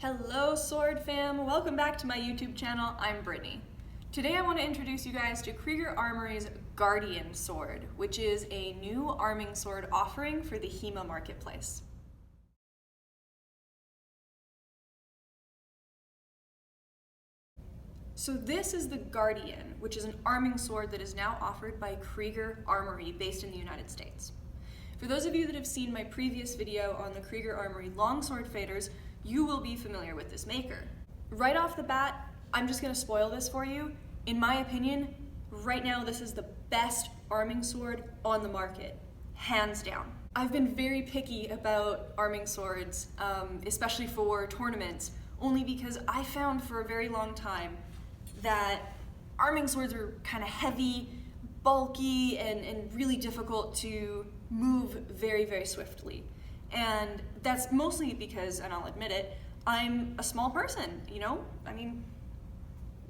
Hello sword fam, welcome back to my YouTube channel. I'm Brittany. Today I want to introduce you guys to Krieger Armory's Guardian sword, which is a new arming sword offering for the HEMA marketplace. So this is the Guardian, which is an arming sword that is now offered by Krieger Armory based in the United States. For those of you that have seen my previous video on the Krieger Armory longsword faders, you will be familiar with this maker. Right off the bat, I'm just going to spoil this for you. In my opinion, right now this is the best arming sword on the market, hands down. I've been very picky about arming swords, especially for tournaments, only because I found for a very long time that arming swords are kind of heavy, bulky, and really difficult to move very, very swiftly. And that's mostly because, and I'll admit it, I'm a small person, you know? I mean,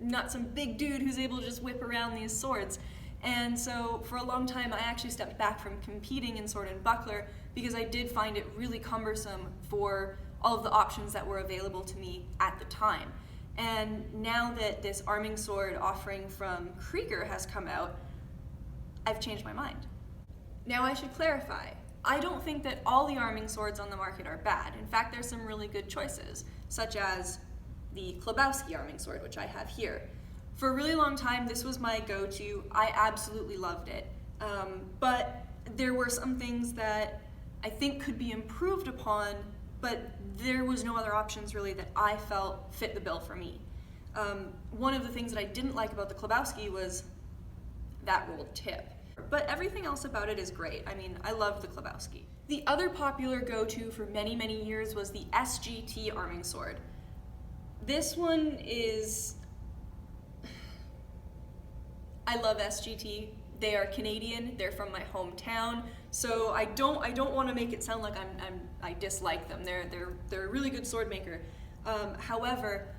not some big dude who's able to just whip around these swords. And so for a long time, I actually stepped back from competing in sword and buckler because I did find it really cumbersome for all of the options that were available to me at the time. And now that this arming sword offering from Krieger has come out, I've changed my mind. Now I should clarify, I don't think that all the arming swords on the market are bad. In fact, there's some really good choices, such as the Closeups arming sword, which I have here. For a really long time, this was my go-to. I absolutely loved it. But there were some things that I think could be improved upon, but there was no other options really that I felt fit the bill for me. One of the things that I didn't like about the Closeups was that rolled tip. But everything else about it is great. I mean, I love the Closeups. The other popular go-to for many, many years was the SGT arming sword. This one is... I love SGT. They are Canadian, they're from my hometown, so I don't want to make it sound like I dislike them. They're a really good sword maker. However,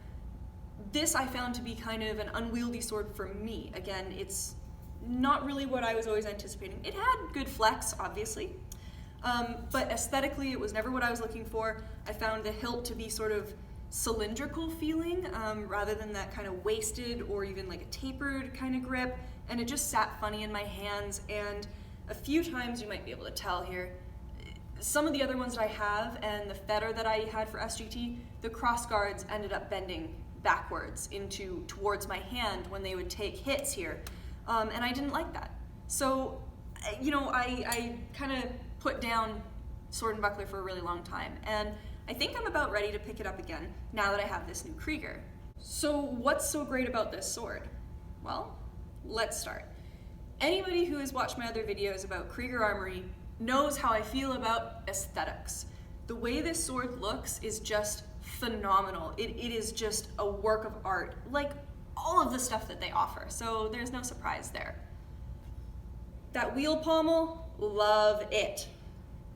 this I found to be kind of an unwieldy sword for me. Again, it's not really what I was always anticipating. It had good flex, obviously, but aesthetically it was never what I was looking for. I found the hilt to be sort of cylindrical feeling rather than that kind of wasted or even like a tapered kind of grip, and it just sat funny in my hands. And a few times, you might be able to tell here, some of the other ones that I have and the fetter that I had for SGT, the crossguards ended up bending backwards towards my hand when they would take hits here. And I didn't like that. So, you know, I kind of put down sword and buckler for a really long time. And I think I'm about ready to pick it up again now that I have this new Krieger. So what's so great about this sword? Well, let's start. Anybody who has watched my other videos about Krieger Armory knows how I feel about aesthetics. The way this sword looks is just phenomenal. It is just a work of art, like all of the stuff that they offer, so there's no surprise there. That wheel pommel, love it.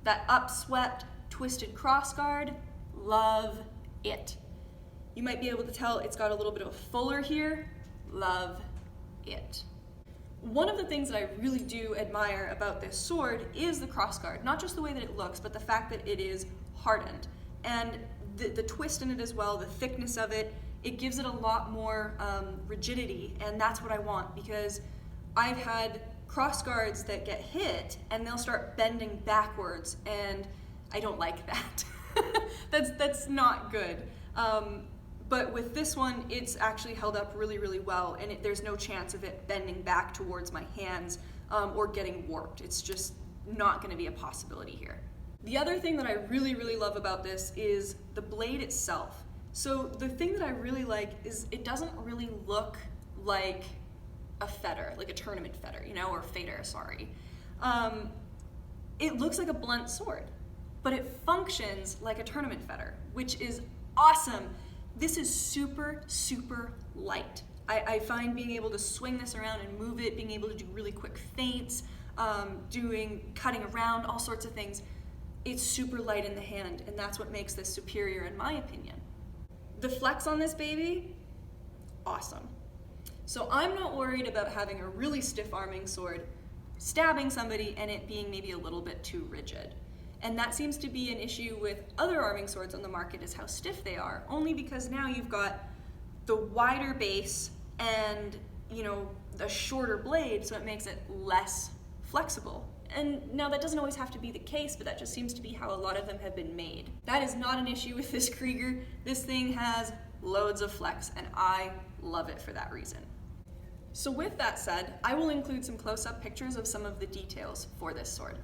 That upswept, twisted crossguard, love it. You might be able to tell it's got a little bit of a fuller here, love it. One of the things that I really do admire about this sword is the crossguard, not just the way that it looks, but the fact that it is hardened. And the twist in it as well, the thickness of it, it gives it a lot more rigidity, and that's what I want, because I've had crossguards that get hit and they'll start bending backwards, and I don't like that. That's not good. But with this one, it's actually held up really, really well, and there's no chance of it bending back towards my hands or getting warped. It's just not going to be a possibility here. The other thing that I really, really love about this is the blade itself. So the thing that I really like is it doesn't really look like a fetter, like a tournament fetter, you know, or fader, sorry. It looks like a blunt sword, but it functions like a tournament fetter, which is awesome. This is super, super light. I find being able to swing this around and move it, being able to do really quick feints, cutting around, all sorts of things, it's super light in the hand, and that's what makes this superior in my opinion. The flex on this baby, awesome. So I'm not worried about having a really stiff arming sword, stabbing somebody, and it being maybe a little bit too rigid. And that seems to be an issue with other arming swords on the market, is how stiff they are, only because now you've got the wider base and, the shorter blade, so it makes it less flexible. And now that doesn't always have to be the case, but that just seems to be how a lot of them have been made. That is not an issue with this Krieger. This thing has loads of flex, and I love it for that reason. So with that said, I will include some close-up pictures of some of the details for this sword.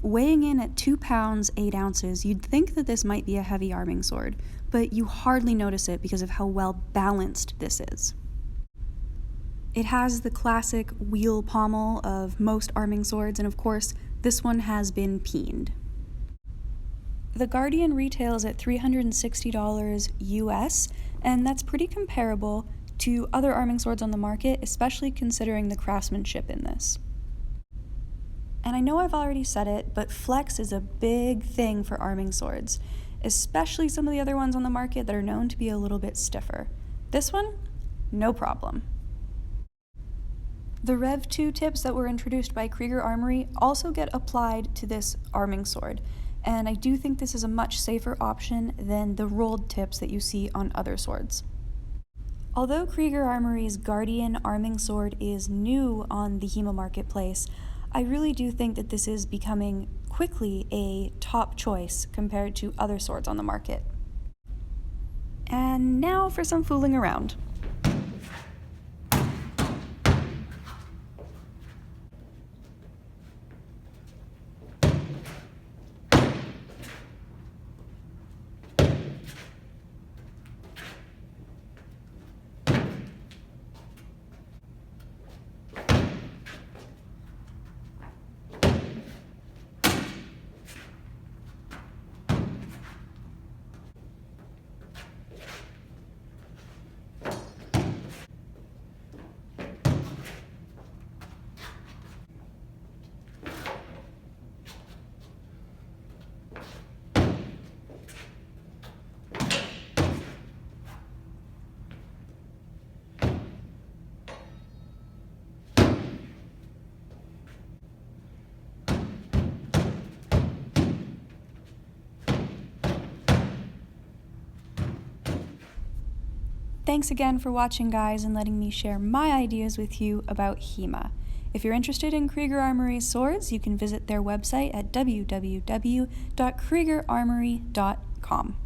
Weighing in at 2 pounds, 8 ounces, you'd think that this might be a heavy arming sword, but you hardly notice it because of how well balanced this is. It has the classic wheel pommel of most arming swords, and of course, this one has been peened. The Guardian retails at $360 US, and that's pretty comparable to other arming swords on the market, especially considering the craftsmanship in this. And I know I've already said it, but flex is a big thing for arming swords, especially some of the other ones on the market that are known to be a little bit stiffer. This one, no problem. The Rev 2 tips that were introduced by Krieger Armory also get applied to this arming sword, and I do think this is a much safer option than the rolled tips that you see on other swords. Although Krieger Armory's Guardian arming sword is new on the HEMA marketplace, I really do think that this is becoming quickly a top choice compared to other swords on the market. And now for some fooling around. Thanks again for watching, guys, and letting me share my ideas with you about HEMA. If you're interested in Krieger Armory's swords, you can visit their website at www.kriegerarmory.com.